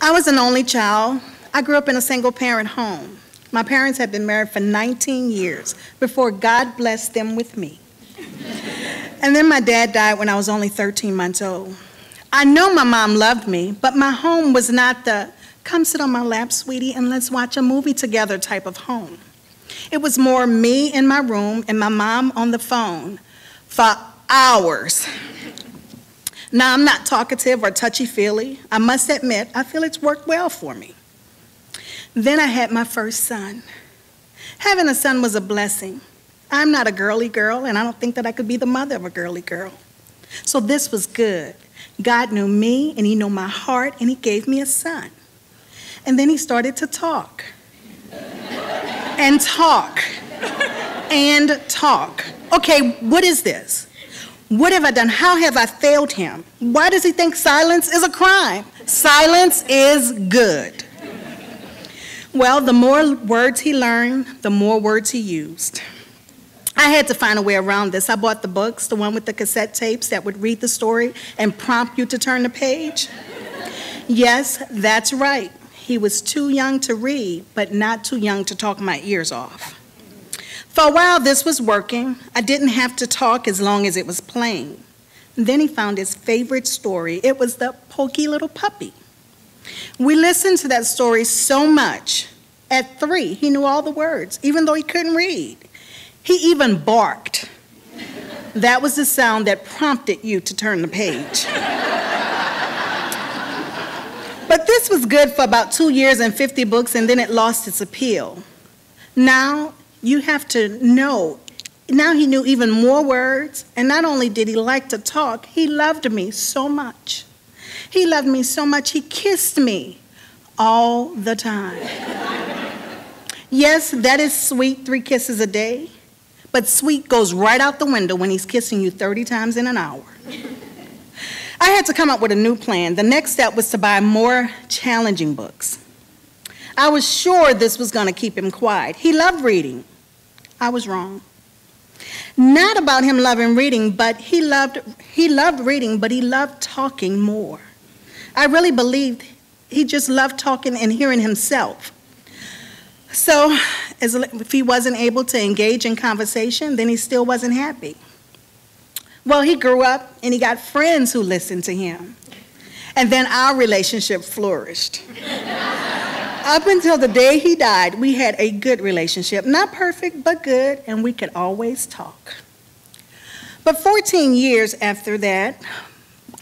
I was an only child. I grew up in a single-parent home. My parents had been married for 19 years before God blessed them with me. And then my dad died when I was only 13 months old. I know my mom loved me, but my home was not the come sit on my lap, sweetie, and let's watch a movie together type of home. It was more me in my room and my mom on the phone for hours. Now, I'm not talkative or touchy-feely. I must admit, I feel it's worked well for me. Then I had my first son. Having a son was a blessing. I'm not a girly girl, and I don't think that I could be the mother of a girly girl. So this was good. God knew me, and he knew my heart, and he gave me a son. And then he started to talk. And talk. And talk. Okay, what is this? What have I done? How have I failed him? Why does he think silence is a crime? Silence is good. Well, the more words he learned, the more words he used. I had to find a way around this. I bought the books, the one with the cassette tapes that would read the story and prompt you to turn the page. Yes, that's right. He was too young to read, but not too young to talk my ears off. For a while, this was working. I didn't have to talk as long as it was playing. Then he found his favorite story. It was the Pokey Little Puppy. We listened to that story so much. At 3, he knew all the words, even though he couldn't read. He even barked. That was the sound that prompted you to turn the page. But this was good for about 2 years and 50 books, and then it lost its appeal. Now, you have to know, now he knew even more words, and not only did he like to talk, he loved me so much. He loved me so much, he kissed me all the time. Yes, that is sweet, 3 kisses a day, but sweet goes right out the window when he's kissing you 30 times in an hour. I had to come up with a new plan. The next step was to buy more challenging books. I was sure this was going to keep him quiet. He loved reading. I was wrong. Not about him loving reading, but he loved reading, but he loved talking more. I really believed he just loved talking and hearing himself. So if he wasn't able to engage in conversation, then he still wasn't happy. Well, he grew up and he got friends who listened to him. And then our relationship flourished. Up until the day he died, we had a good relationship. Not perfect, but good, and we could always talk. But 14 years after that,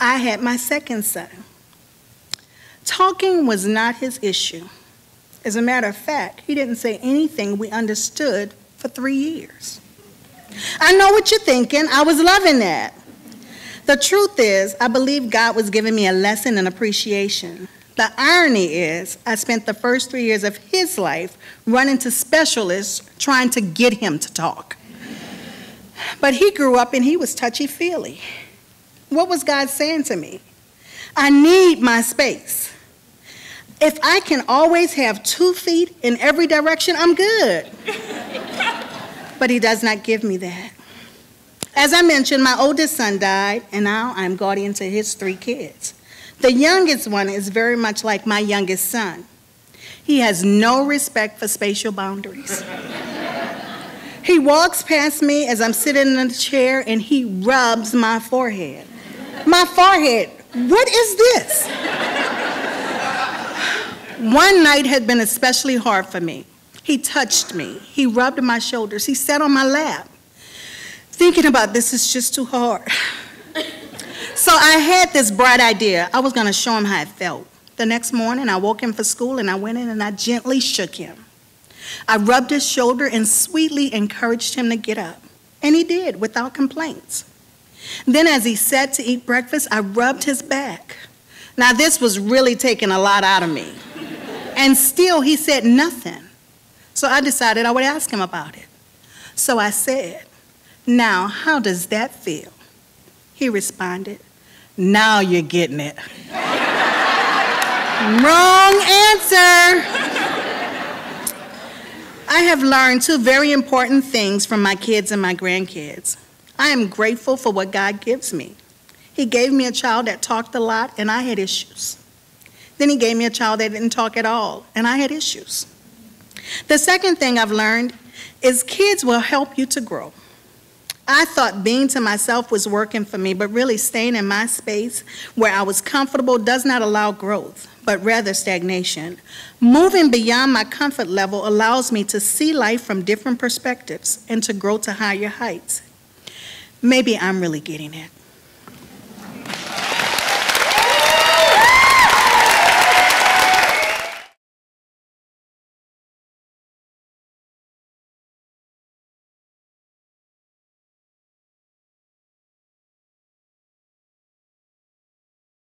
I had my second son. Talking was not his issue. As a matter of fact, he didn't say anything we understood for 3 years. I know what you're thinking. I was loving that. The truth is, I believe God was giving me a lesson in appreciation. The irony is, I spent the first 3 years of his life running to specialists trying to get him to talk. But he grew up and he was touchy-feely. What was God saying to me? I need my space. If I can always have 2 feet in every direction, I'm good. But he does not give me that. As I mentioned, my oldest son died, and now I'm guardian to his 3 kids. The youngest one is very much like my youngest son. He has no respect for spatial boundaries. He walks past me as I'm sitting in a chair, and he rubs my forehead. My forehead, what is this? One night had been especially hard for me. He touched me. He rubbed my shoulders. He sat on my lap. Thinking about this is just too hard. So I had this bright idea. I was going to show him how it felt. The next morning, I woke him for school, and I went in and I gently shook him. I rubbed his shoulder and sweetly encouraged him to get up. And he did, without complaints. Then as he sat to eat breakfast, I rubbed his back. Now, this was really taking a lot out of me. And still, he said nothing. So I decided I would ask him about it. So I said, now, how does that feel? He responded, now you're getting it. Wrong answer. I have learned 2 very important things from my kids and my grandkids. I am grateful for what God gives me. He gave me a child that talked a lot, and I had issues. Then he gave me a child that didn't talk at all, and I had issues. The second thing I've learned is kids will help you to grow. I thought being to myself was working for me, but really staying in my space where I was comfortable does not allow growth, but rather stagnation. Moving beyond my comfort level allows me to see life from different perspectives and to grow to higher heights. Maybe I'm really getting it.